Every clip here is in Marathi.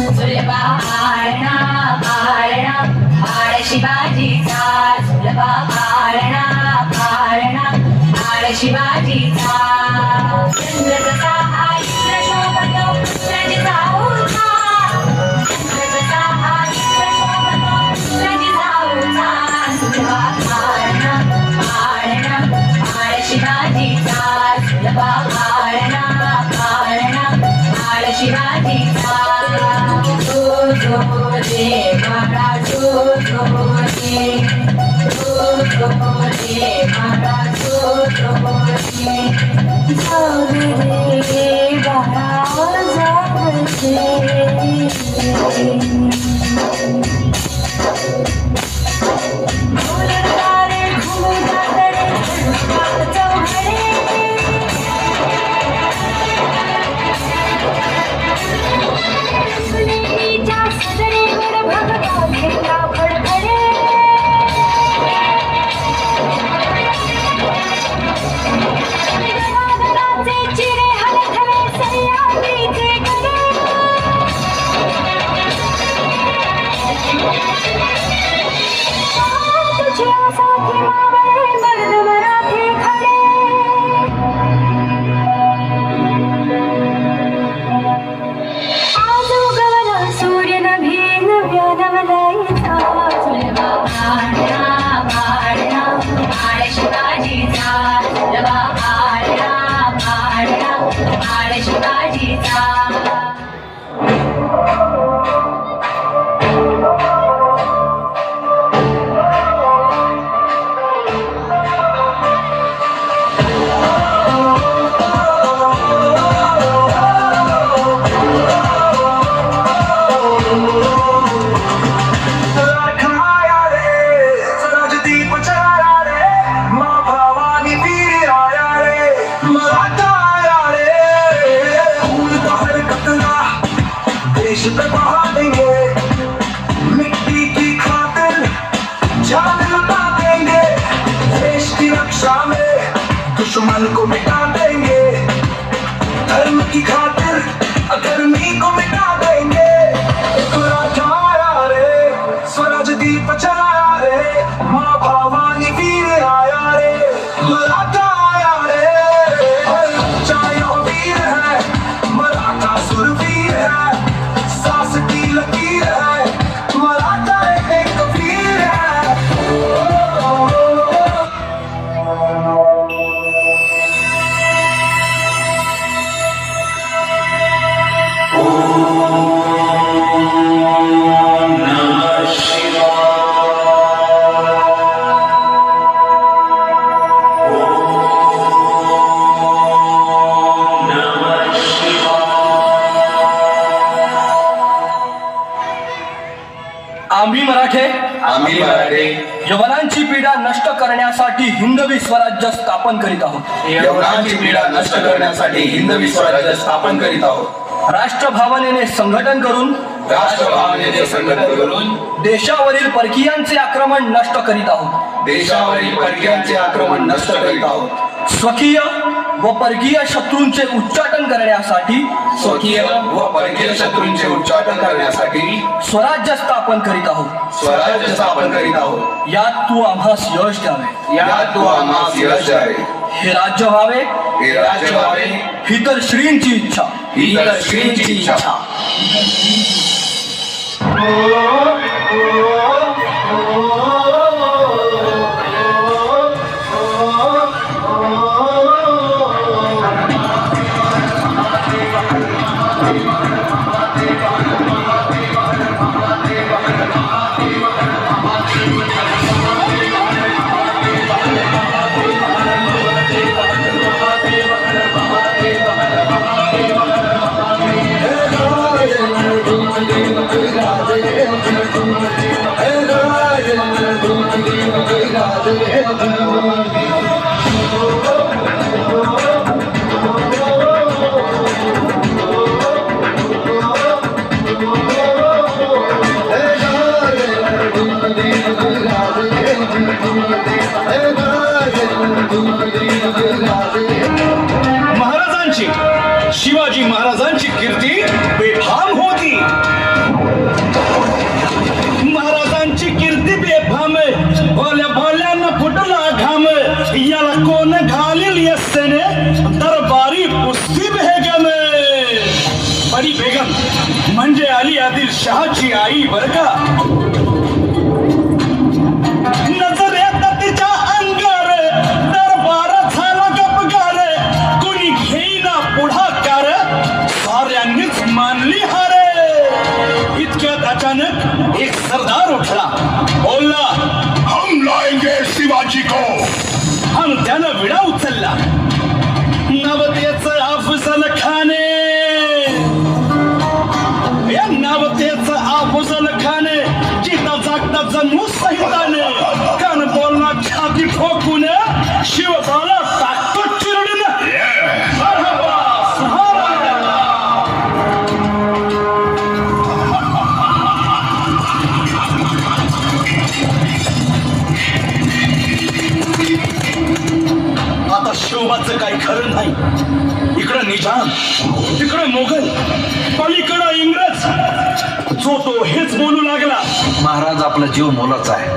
सुलभा आळणा आळणा आळ शिवाजीचा सुलभा आळणा आळणा आळ शिवाजीचा चंद्र कसा आयुष्य शोभतो रज जाऊचा चंद्र कसा आयुष्य शोभतो रज जाऊचा सुलभा आळणा आळणा आळ शिवाजीचा सुलभा आळणा आळणा आळ शिवाजीचा जो जो रे मारा जो जो रे मारा जो जो रे जाग रे बाळा जाग रे बोलतारे घुमतारे चौघडे सुनेच्या सदरेवर भगवा झेंडा फडफडे गणागणाचे चिरे हलथले सह्याद्रीचे गडे तुझ्या साथी मावळे मर्द मराठे खडे आज उगवला सूर्य नभी नव्या नवलाईचा सुलभा आळणा आळणा आळ शिवाजीचा सुलभा आळणा आळणा आळ शिवाजीचा देश पे बहा देंगे मिट्टी की खातिर जान लुटा देंगे देश की रक्षा में दुश्मन को मिटा देंगे धर्म की खातिर अधर्मी को मिटा देंगे स्वराज्य आया रे स्वराज दीप चलाया रे माँ भवानी वीर आया रे मराठा आया रे चाहे वो वीर है मराठा सुरवीर है सास की लकीर है मराठा एक वीर है आम्ही मराठे यवनांची पीडा नष्ट करण्यासाठी हिंदवी स्वराज्य स्थापन करीत आहोत यवनांची पीडा नष्ट करण्यासाठी हिंदवी स्वराज्य स्थापन करीत आहोत राष्ट्रभावनेने संघटन करून राष्ट्रभावनेचे संघटन करून देशावरील परकीयांचे आक्रमण नष्ट करीत आहोत देशावरील परकीयांचे आक्रमण नष्ट करीत आहोत स्वकीय व परकीय शत्रूंचे उच्चाटन करण्यासाठी स्वकीय व परकीय शत्रूंचे उच्चाटन करण्यासाठी स्वराज्य स्थापन करीत आहोत स्वराज्य स्थापन करीत आहोत यात तू आम्हास यश द्यावे यात तू आम्हास यश द्यावे हे राज्य व्हावे हे राज्य व्हावे ही तर श्रींची इच्छा ही तर श्रींची इच्छा Hey, माझी आई बर का. नजरेत तिच्या अंगार दरबार झाला गपगार, कुणी घेईना पुढाकार, साऱ्यांनीच मानली हार. इतक्यात अचानक एक सरदार उठला, बोलला, हम लाएंगे शिवाजी को. आणि त्यानं विडा उचलला. नवतेचं अफजल खाने, या नवतेचं अफजल खाने, जिता जागता जणू सहिताने, कान बोलना छाती ठोकून, शिवबाला टाकतो चिरडून. मरहबा, सुभानअल्लाह. आता शिवबाचं काही खरं नाही. इकडं निजाम, तिकडं मोगल, पलीकडं इंग्रज, जो तो हेच बोलू लागला. महाराज, आपला जीव मोलाचा आहे.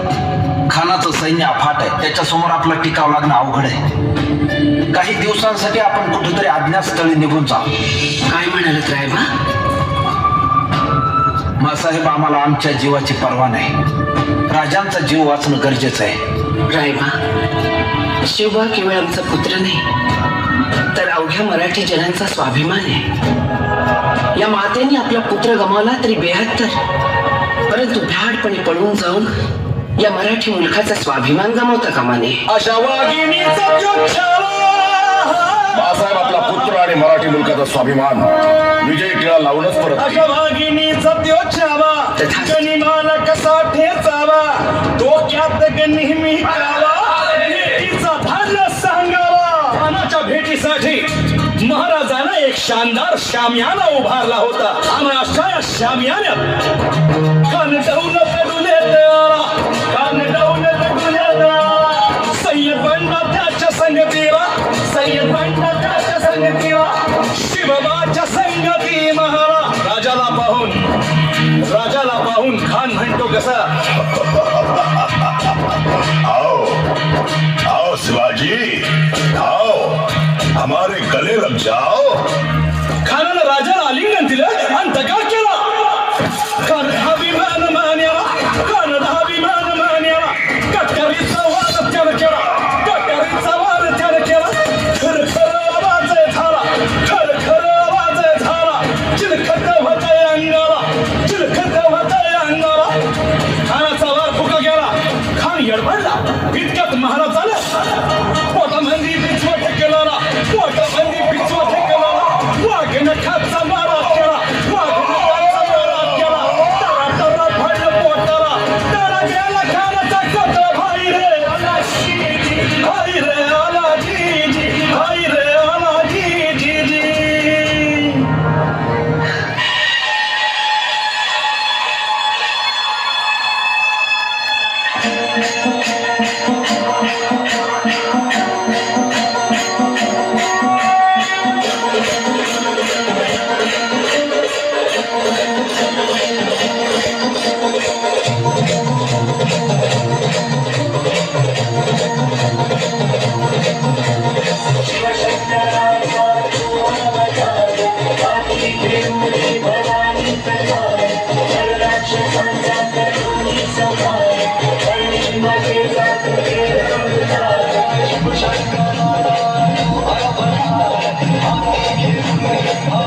खानाचं सैन्य अफाट आहे, त्याच्यासमोर आपला टिकाव लागणं अवघड आहे. काही दिवसांसाठी आपण कुठेतरी अज्ञातस्थळी निघून जाऊ. काय म्हणालत रायबा? मासाहेब, आम्हाला आमच्या जीवाची पर्वा नाही. राजांचा जीव वाचणं गरजेचं आहे. रायबा, शिवबा केवळ आमचा पुत्र नाही, तर अवघ्या मराठी जनांचा स्वाभिमान आहे. या मातेने आपला पुत्र गमावला तरी 72, परंतु भ्याडपणे पळून जाऊन या मराठी मुलखाचा स्वाभिमान गमावता कामा नये. अशा वाघिणीचा त्यो छावा. बाळासाहेब, आपला पुत्र आणि मराठी मुलकाचा स्वाभिमान विजय टिळा लावूनच परत अशा वाघिणीचा त्यो छावा, गनिमाला कसा ठेचावा, डोक्यात नेहमी कावा, भेटीचा धान्य सांगावा. खानाच्या भेटीसाठी महाराजानं एक शानदार शामियाना उभारला होता. आणि अशा या शामियान्यात कान डाऊन पडून येताला, कान डाऊन पडून येताला, सय्यद बंडा त्याच्या संगतीला, सय्यद बंडा त्याच्या संगतीला, शिवबाच्या संगती महारा. राजाला पाहून खान म्हणतो कसा, आओ आओ शिवाजी, आओ हमारे गले लग जाओ. खानानं राजाला आलिंगन दिलं आणि दगाड केला. कान अभिमान मान्याला, कान अभिमान मान्याला, कटकरीचा वाद त्यानं केला, कटकरीचा वाद त्यानं केला. खर खर आवाज झाला, खर खर आवाज झाला, चिलखत होतंय अंगाला, चिलखत होतंय अंगाला. खानाचा वार फुका गेला. खान येडबडला. इतक्यात महाराज आला. पोटामध्ये पिचवा ठेकेला, पोटामध्ये पिचवा ठेकेला, वाघेनं खाचा मारा केला, वाघेनं खाचा मारा केला. तरा तरा फाडलं पोटाला, तरा गेला खानाचा कोटा. भाई रे आला जी जी, भाई रे आला जी जी, भाई रे आला जी जी जी. Thank you.